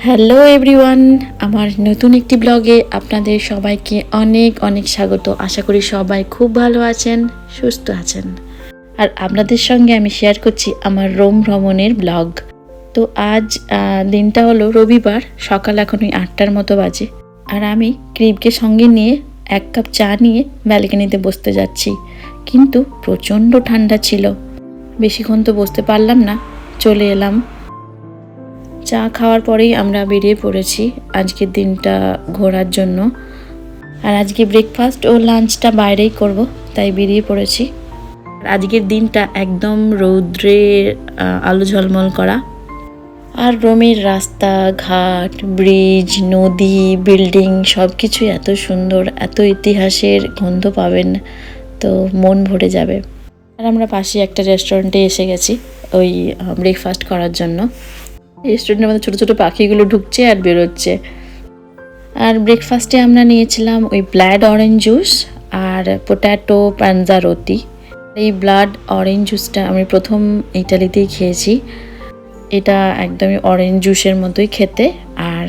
Hello everyone, আমার নতুন একটি ব্লগে আপনাদের সবাইকে অনেক অনেক স্বাগত। আশা করি সবাই খুব ভালো আছেন, সুস্থ আছেন। আর আপনাদের সঙ্গে আমি শেয়ার করছি আমার রোম ভ্রমণের ব্লগ। তো আজ দিনটা হলো রবিবার, সকাল এখন ওই 8টার মতো বাজে। আর আমি ক্রিবকে সঙ্গে নিয়ে এক কাপ চা নিয়ে ব্যালকনিতে বসতে যাচ্ছি। কিন্তু প্রচণ্ড ঠান্ডা ছিল, বেশিক্ষণ তো বসতে পারলাম না, চলে এলাম। চা খাওয়ার পরেই আমরা বেরিয়ে পড়েছি আজকের দিনটা ঘোরার জন্য। আর আজকে ব্রেকফাস্ট ও লাঞ্চটা বাইরেই করব, তাই বেরিয়ে পড়েছি। আর আজকের দিনটা একদম রৌদ্রে আলো ঝলমল করা। আর রোমের রাস্তা ঘাট, ব্রিজ, নদী, বিল্ডিং সব কিছুই এত সুন্দর, এত ইতিহাসের গন্ধ পাবেন, তো মন ভরে যাবে। আর আমরা পাশে একটা রেস্টুরেন্টে এসে গেছি ওই ব্রেকফাস্ট করার জন্য। রেস্টুরেন্টের মধ্যে ছোটো ছোটো পাখিগুলো ঢুকছে আর বেরোচ্ছে। আর ব্রেকফাস্টে আমরা নিয়েছিলাম ওই ব্লাড অরেঞ্জ জুস আর পোট্যাটো পানজা রুটি। এই ব্লাড অরেঞ্জ জুসটা আমি প্রথম ইটালিতেই খেয়েছি। এটা একদমই অরেঞ্জ জুসের মতোই খেতে, আর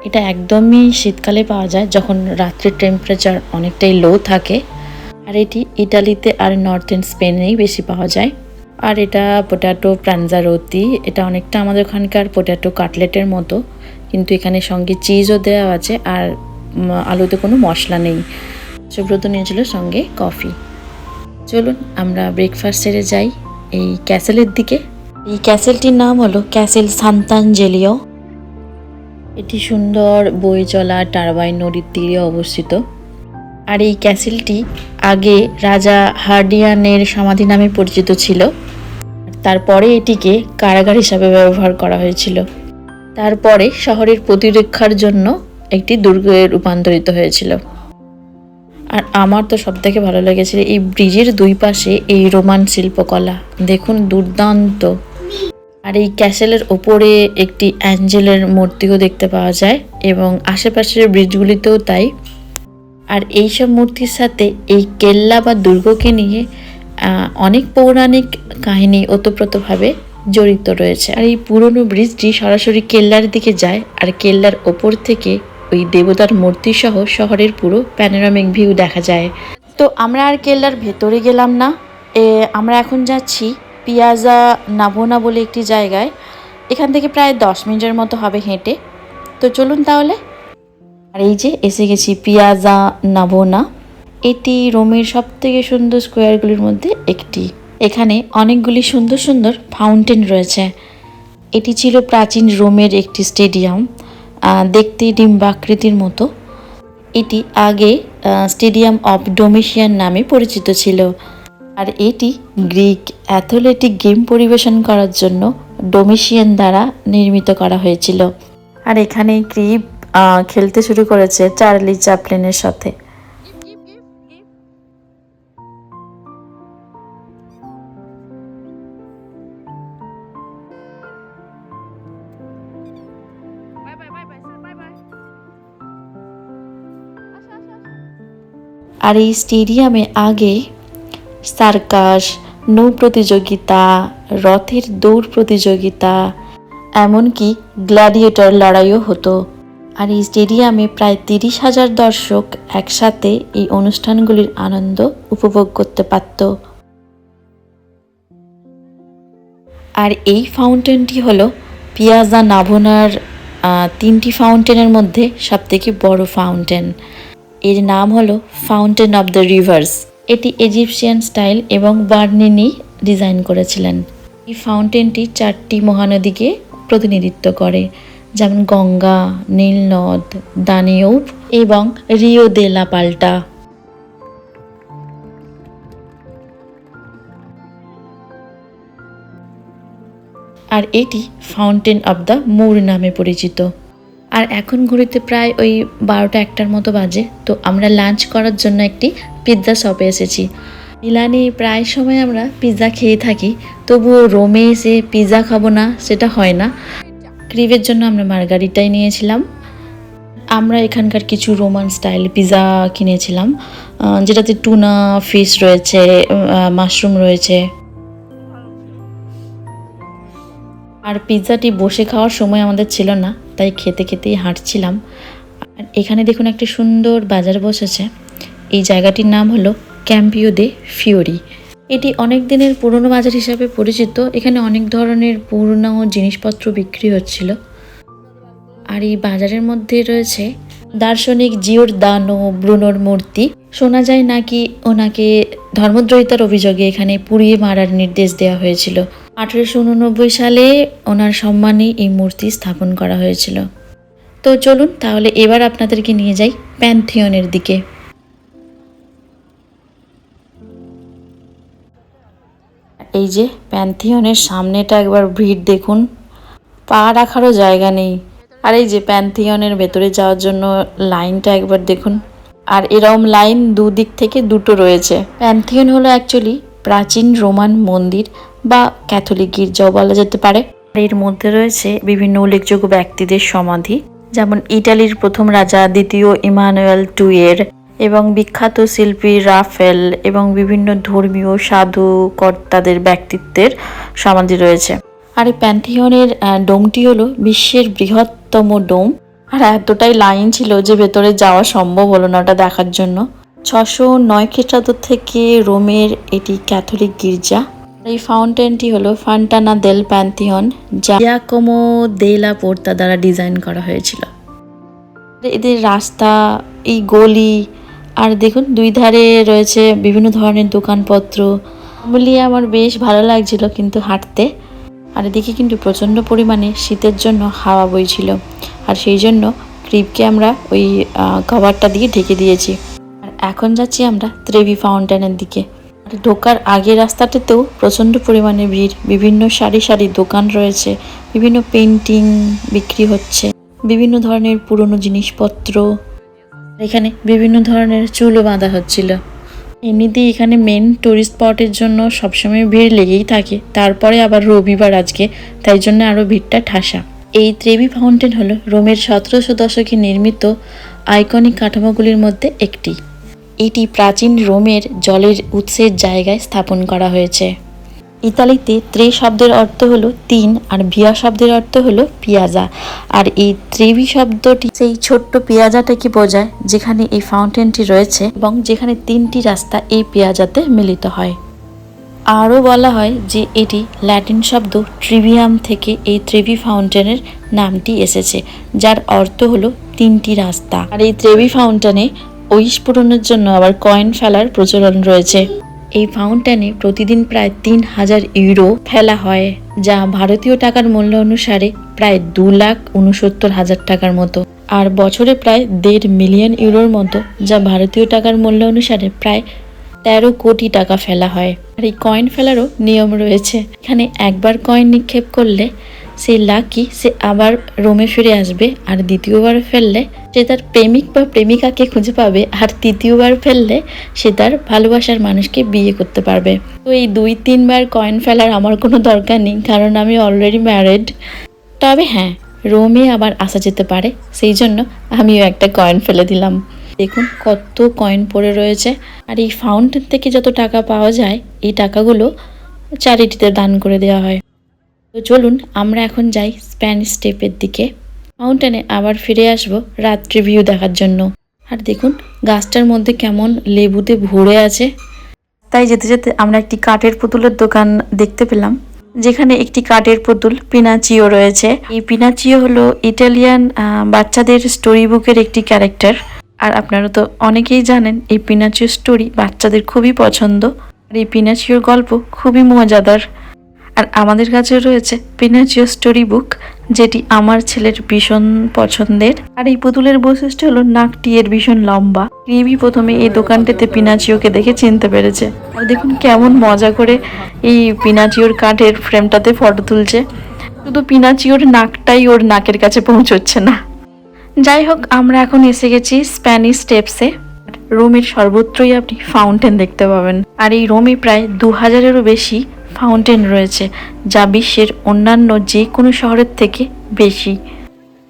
এটা একদমই শীতকালে পাওয়া যায় যখন রাত্রের টেম্পারেচার অনেকটাই লো থাকে। আর এটি ইটালিতে আর নর্থ স্পেনেই বেশি পাওয়া যায়। আর এটা পোট্যাটো প্রানজা রুটি, এটা অনেকটা আমাদের ওখানকার পোট্যাটো কাটলেটের মতো, কিন্তু এখানে সঙ্গে চিজও দেওয়া আছে আর আলুতে কোনো মশলা নেই। সুব্রত নিয়েছিল সঙ্গে কফি। চলুন আমরা ব্রেকফাস্ট সেরে যাই এই ক্যাসেলের দিকে। এই ক্যাসেলটির নাম হলো ক্যাসেল সান্তাঞ্জেলিও। এটি সুন্দর বয়ে চলা টারবাইন নদীর তীরে অবস্থিত। আর এই ক্যাসেলটি আগে রাজা হার্ডিয়ানের সমাধি নামে পরিচিত ছিল। তারপরে এটিকে কারাগার হিসাবে ব্যবহার করা হয়েছিল। তারপরে শহরের প্রতিরক্ষার জন্য একটি দুর্গে রূপান্তরিত হয়েছিল। আর আমার তো সবথেকে ভালো লেগেছিল এই ব্রিজের দুই পাশে এই রোমান শিল্পকলা, দেখুন দুর্দান্ত। আর এই ক্যাসেলের ওপরে একটি অ্যাঞ্জেলের মূর্তিও দেখতে পাওয়া যায় এবং আশেপাশের ব্রিজগুলিতেও তাই। আর এইসব মূর্তির সাথে এই কেল্লা বা দুর্গকে নিয়ে অনেক পৌরাণিক কাহিনী ওতপ্রোতভাবে জড়িত রয়েছে। আর এই পুরনো ব্রিজটি সরাসরি কেল্লার দিকে যায়, আর কেল্লার ওপর থেকে ওই দেবতার মূর্তি সহ শহরের পুরো প্যানোরামিক ভিউ দেখা যায়। তো আমরা আর কেল্লার ভেতরে গেলাম না, আমরা এখন যাচ্ছি পিয়াজা নাভোনা বলে একটি জায়গায়। এখান থেকে প্রায় 10 মিনিটের মতো হবে হেঁটে। তো চলুন তাহলে। আর এই যে এসে গেছি পিয়াজা নাভোনা। এটি রোমের সবথেকে সুন্দর স্কোয়ারগুলির মধ্যে একটি। এখানে অনেকগুলি সুন্দর সুন্দর ফাউন্টেন রয়েছে। এটি ছিল প্রাচীন রোমের একটি স্টেডিয়াম, দেখতে ডিম্বাকৃতির মতো। এটি আগে স্টেডিয়াম অফ ডোমিশিয়ান নামে পরিচিত ছিল। আর এটি গ্রিক অ্যাথলেটিক গেম পরিবেশন করার জন্য ডোমিশিয়ান দ্বারা নির্মিত করা হয়েছিল। আর এখানে ক্রিব খেলতে শুরু করেছে চার্লি চ্যাপলিনের সাথে। আর এই স্টেডিয়ামে আগে সার্কাস, নৌ প্রতিযোগিতা, রথের দৌড় প্রতিযোগিতা, এমনকি গ্ল্যাডিয়েটর লড়াইও হতো। আর এই স্টেডিয়ামে প্রায় 30,000 দর্শক একসাথে এই অনুষ্ঠানগুলির আনন্দ উপভোগ করতে পারত। আর এই ফাউন্টেনটি হলো পিয়াজা নাভোনার 3টি ফাউন্টেনের মধ্যে সবথেকে বড় ফাউন্টেন। এর নাম হলো ফাউন্টেন অব দ্য রিভার্স। এটি ইজিপশিয়ান স্টাইল এবং বার্নিনি ডিজাইন করেছিলেন। এই ফাউন্টেনটি 4টি মহানদীকে প্রতিনিধিত্ব করে, যেমন গঙ্গা, নীলনদ, দানিউব এবং রিও দে লা পাল্টা। আর এটি ফাউন্টেন অব দ্য মুর নামে পরিচিত। আর এখন ঘড়িতে প্রায় ওই 12টা-1টার মতো বাজে। তো আমরা লাঞ্চ করার জন্য একটি পিৎজা শপে এসেছি। মিলানে প্রায় সময় আমরা পিৎজা খেয়ে থাকি, তবুও রোমে এসে পিৎজা খাবো না সেটা হয় না। ক্রিবের জন্য আমরা মার্গারিটাই নিয়েছিলাম। আমরা এখানকার কিছু রোমান স্টাইল পিৎজা কিনেছিলাম, যেটাতে টুনা ফিশ রয়েছে, মাশরুম রয়েছে। আর পিৎজাটি বসে খাওয়ার সময় আমাদের ছিল না, তাই খেতে খেতেই হাঁটছিলাম। আর এখানে দেখুন একটা সুন্দর বাজার বসেছে। এই জায়গাটির নাম হলো ক্যাম্পিও দে ফিওরি। এটি অনেক দিনের পুরনো বাজার হিসাবে পরিচিত। এখানে অনেক ধরনের পুরনো জিনিসপত্র বিক্রি হচ্ছিল। আর এই বাজারের মধ্যে রয়েছে দার্শনিক জিওরদানো ব্রুনোর মূর্তি। শোনা যায় নাকি ওনাকে ধর্মদ্রোহিতার অভিযোগে এখানে পুড়িয়ে মারার নির্দেশ দেওয়া হয়েছিল। 1889 সালে ওনার সম্মানে এই মূর্তি স্থাপন করা হয়েছিল। তো চলুন তাহলে এবার আপনাদেরকে নিয়ে যাই প্যান্থিয়নের দিকে। এই যে প্যান্থিয়নের সামনেটা একবার ভিড় দেখুন, পা রাখারও জায়গা নেই। আর এই যে প্যান্থিয়নের ভেতরে যাওয়ার জন্য লাইনটা একবার দেখুন। আর এরকম লাইন দুদিক থেকে দুটো রয়েছে। প্যান্থিয়ন হলো অ্যাকচুয়ালি প্রাচীন রোমান মন্দির বা ক্যাথলিক গির্জাও বলা যেতে পারে। এর মধ্যে রয়েছে বিভিন্ন উল্লেখযোগ্য ব্যক্তিদের সমাধি, যেমন ইটালির প্রথম রাজা দ্বিতীয় ইমানুয়েল টুয়ের এবং বিখ্যাত শিল্পী রাফেল এবং বিভিন্ন ধর্মীয় সাধু কর্তাদের ব্যক্তিত্বের সমাধি রয়েছে। আর এই প্যান্থিয়নের ডোমটি হলো বিশ্বের বৃহত্তম ডোম। আর এতটাই লাইন ছিল যে ভেতরে যাওয়া সম্ভব হলো না ওটা দেখার জন্য। 609 খ্রিস্টাব্দ থেকে রোমের এটি ক্যাথলিক গির্জা। এই ফাউন্টেনটি হলো ফান্টানা দেল প্যান্থিয়ন, যা জিয়াকোমো দে লা পোর্তা দ্বারা ডিজাইন করা হয়েছিল। এদের রাস্তা, এই গলি, আর দেখুন দুই ধারে রয়েছে বিভিন্ন ধরনের দোকানপত্র। মিলিয়ে আমার বেশ ভালো লাগছিল কিন্তু হাঁটতে। আর এদিকে কিন্তু প্রচণ্ড পরিমাণে শীতের জন্য হাওয়া বইছিল, আর সেই জন্য ক্রিপকে আমরা ওই কভারটা দিয়ে ঢেকে দিয়েছি। আর এখন যাচ্ছি আমরা ত্রেভি ফাউন্টেনের দিকে। আর ঢোকার আগে রাস্তাটাতেও প্রচণ্ড পরিমাণে ভিড়, বিভিন্ন সারি সারি দোকান রয়েছে, বিভিন্ন পেন্টিং বিক্রি হচ্ছে, বিভিন্ন ধরনের পুরনো জিনিসপত্র। এখানে বিভিন্ন ধরনের চুলও বাঁধা হচ্ছিল। এমনিতেই এখানে মেন টুরিস্ট স্পটের জন্য সবসময় ভিড় লেগেই থাকে, তারপরে আবার রবিবার আজকে, তাই জন্য আরও ভিড়টা ঠাসা। এই ত্রেভি ফাউন্টেন হলো রোমের 1700 দশকে নির্মিত আইকনিক কাঠামোগুলির মধ্যে একটি। এটি প্রাচীন রোমের জলের উৎসের জায়গায় স্থাপন করা হয়েছে। ইতালিতে ত্রে শব্দের অর্থ হলো তিন, আর ভিয়া শব্দের অর্থ হলো পিয়াজা। আর এই ত্রেভি শব্দটি সেই ছোট্ট পিয়াজাটাকে বোঝায় যেখানে এই ফাউন্টেনটি রয়েছে এবং যেখানে তিনটি রাস্তা এই পিয়াজাতে মিলিত হয়। আরও বলা হয় যে এটি ল্যাটিন শব্দ ট্রিভিয়াম থেকে এই ত্রেভি ফাউন্টেনের নামটি এসেছে, যার অর্থ হলো তিনটি রাস্তা। আর এই ত্রেভি ফাউন্টেনে উইশ পূরণের জন্য আবার কয়েন ফেলার প্রচলন রয়েছে। এই ফাউন্টেনে প্রতিদিন প্রায় 3000 ইউরো ফেলা হয়, যা ভারতীয় টাকার মূল্য অনুসারে প্রায় 2,69,000 টাকার মতো। আর বছরে প্রায় 1.5 মিলিয়ন ইউরোর মতো, যা ভারতীয় টাকার মূল্য অনুসারে প্রায় 13 কোটি টাকা ফেলা হয়। আর এই কয়েন ফেলারও নিয়ম রয়েছে। এখানে একবার কয়েন নিক্ষেপ করলে সে লাকি, সে আবার রোমে ফিরে আসবে। আর দ্বিতীয়বার ফেললে সে তার প্রেমিক বা প্রেমিকাকে খুঁজে পাবে। আর তৃতীয়বার ফেললে সে তার ভালোবাসার মানুষকে বিয়ে করতে পারবে। তো এই 2-3 বার কয়েন ফেলার আমার কোনো দরকার নেই, কারণ আমি অলরেডি ম্যারিড। তবে হ্যাঁ, রোমে আবার আসা যেতে পারে, সেই জন্য আমিও একটা কয়েন ফেলে দিলাম। দেখুন কত কয়েন পড়ে রয়েছে। আর এই ফাউন্টেন থেকে যত টাকা পাওয়া যায়, এই টাকাগুলো চ্যারিটিতে দান করে দেওয়া হয়। তো চলুন আমরা এখন যাই স্প্যানিশ স্টেপের দিকে। মাউন্টেনে আবার ফিরে আসব রাত্রি ভিউ দেখার জন্য। আর দেখুন গাছটার মধ্যে কেমন লেবুতে ভরে আছে। তাই যেতে যেতে আমরা একটি কাঠের পুতুলের দোকান দেখতে পেলাম, যেখানে একটি কাঠের পুতুল পিনাচিও রয়েছে। এই পিনাচিও হলো ইটালিয়ান বাচ্চাদের স্টোরি বুকের একটি ক্যারেক্টার। আর আপনারা তো অনেকেই জানেন এই পিনাচিও স্টোরি বাচ্চাদের খুবই পছন্দ। আর এই পিনাচিওর গল্প খুবই মজাদার। আর আমাদের কাছে রয়েছে পিনাচিও স্টোরি বুক, যেটি আমার ছেলের ভীষণ পছন্দের। আর এই পুতুলের বৈশিষ্ট্য হলো নাকটি এর ভীষণ লম্বা। রিবি প্রথমে এই দোকানটাতে পিনাচিওকে দেখে চিনতে পেরেছে। আর দেখুন কেমন মজা করে এই পিনাচিওর কাঠের ফ্রেমটাতে ফটো তুলছে। শুধু পিনাচিওর নাকটাই ওর নাকের কাছে পৌঁছচ্ছে না। যাই হোক, আমরা এখন এসে গেছি স্প্যানিশ স্টেপসে। রোমের সর্বত্রই আপনি ফাউন্টেন দেখতে পাবেন। আর এই রোমে প্রায় 2000-এরও বেশি ফাউন্টেন রয়েছে, যা বিশ্বের অন্যান্য যে কোনো শহরের থেকে বেশি।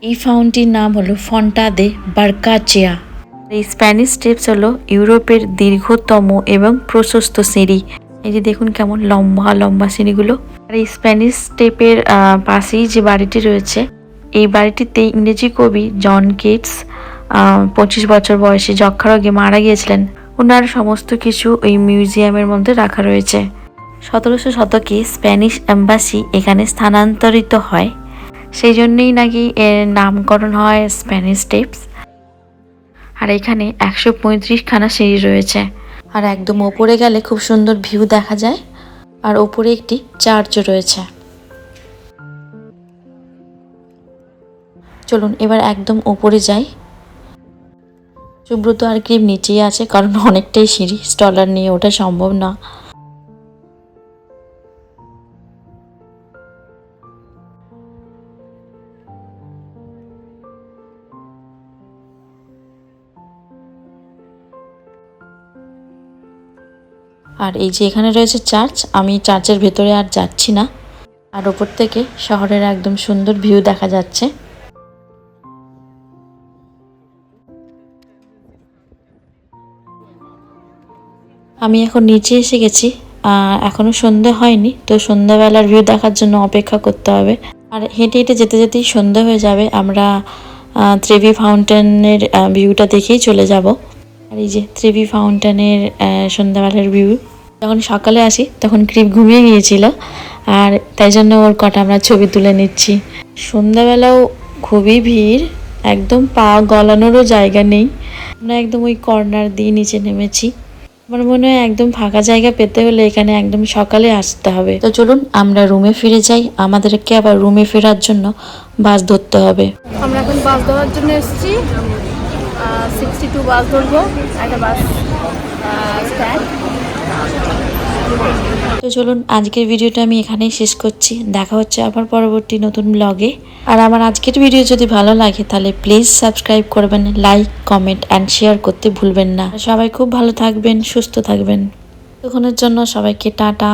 এই ফাউন্টেনটির নাম হলো ফন্টা দে বারকাচেয়া। এই স্প্যানিশ স্টেপস হলো ইউরোপের দীর্ঘতম এবং প্রশস্ত সিঁড়ি। এই যে দেখুন কেমন লম্বা লম্বা সিঁড়িগুলো। আর এই স্প্যানিশ স্টেপের পাশেই যে বাড়িটি রয়েছে, এই বাড়িটিতে ইংরেজি কবি জন কিটস 25 বছর বয়সে যক্ষা রোগে মারা গিয়েছিলেন। ওনার সমস্ত কিছু এই মিউজিয়ামের মধ্যে রাখা রয়েছে। 1700 শতকে স্প্যানিশ এম্বাসি এখানে স্থানান্তরিত হয়, সেই জন্যই নাকি এর নামকরণ হয় স্প্যানিশ স্টেপস। আর এখানে 135খানা সিঁড়ি রয়েছে। আর একদম ওপরে গেলে খুব সুন্দর ভিউ দেখা যায়। আর ওপরে একটি চার্চও রয়েছে। চলুন এবার একদম ওপরে যাই। সুব্রত আর ক্রিম নিচেই আছে, কারণ অনেকটাই সিঁড়ি, স্টলার নিয়ে ওঠা সম্ভব না। আর এই যে এখানে রয়েছে চার্চ, আমি চার্চের ভেতরে আর যাচ্ছি না। আর ওপর থেকে শহরের একদম সুন্দর ভিউ দেখা যাচ্ছে। আমি এখন নিচে এসে গেছি। এখনো সন্ধ্যা হয়নি, তো সন্ধ্যাবেলার ভিউ দেখার জন্য অপেক্ষা করতে হবে। আর হেঁটে হেঁটে যেতে যেতেই সন্ধ্যা হয়ে যাবে। আমরা ত্রিভি ফাউন্টেনের ভিউটা দেখেই চলে যাব। আর এই যে ত্রিভি ফাউন্টেনের সন্ধ্যাবেলার ভিউ। যখন সকালে আসি তখন ক্রিপ ঘুমিয়ে গিয়েছিল, আর তাই জন্য ওর কটা আমরা ছবি তুলে নিচ্ছি। সন্ধ্যাবেলাও খুবই ভিড়, একদম পা গলানোরও জায়গা নেই। আমরা একদম ওই কর্নার দিয়ে নিচে নেমেছি। আমার মনে হয় একদম ফাঁকা জায়গা পেতে হলে এখানে একদম সকালে আসতে হবে। তো চলুন আমরা রুমে ফিরে যাই, আমাদেরকে আবার রুমে ফেরার জন্য বাস ধরতে হবে। আমরা এখন বাস ধরার জন্য এসেছি। 62 বাস ধরবো, একটা বাস স্ট্যান্ড। তো চলুন আজকের ভিডিওটা আমি এখানেই শেষ করছি। দেখা হচ্ছে আবার পরবর্তী নতুন ব্লগে। আর আমার আজকের ভিডিও যদি ভালো লাগে তাহলে প্লিজ সাবস্ক্রাইব করবেন, লাইক, কমেন্ট অ্যান্ড শেয়ার করতে ভুলবেন না। সবাই খুব ভালো থাকবেন, সুস্থ থাকবেন। তখনের জন্য সবাইকে টাটা।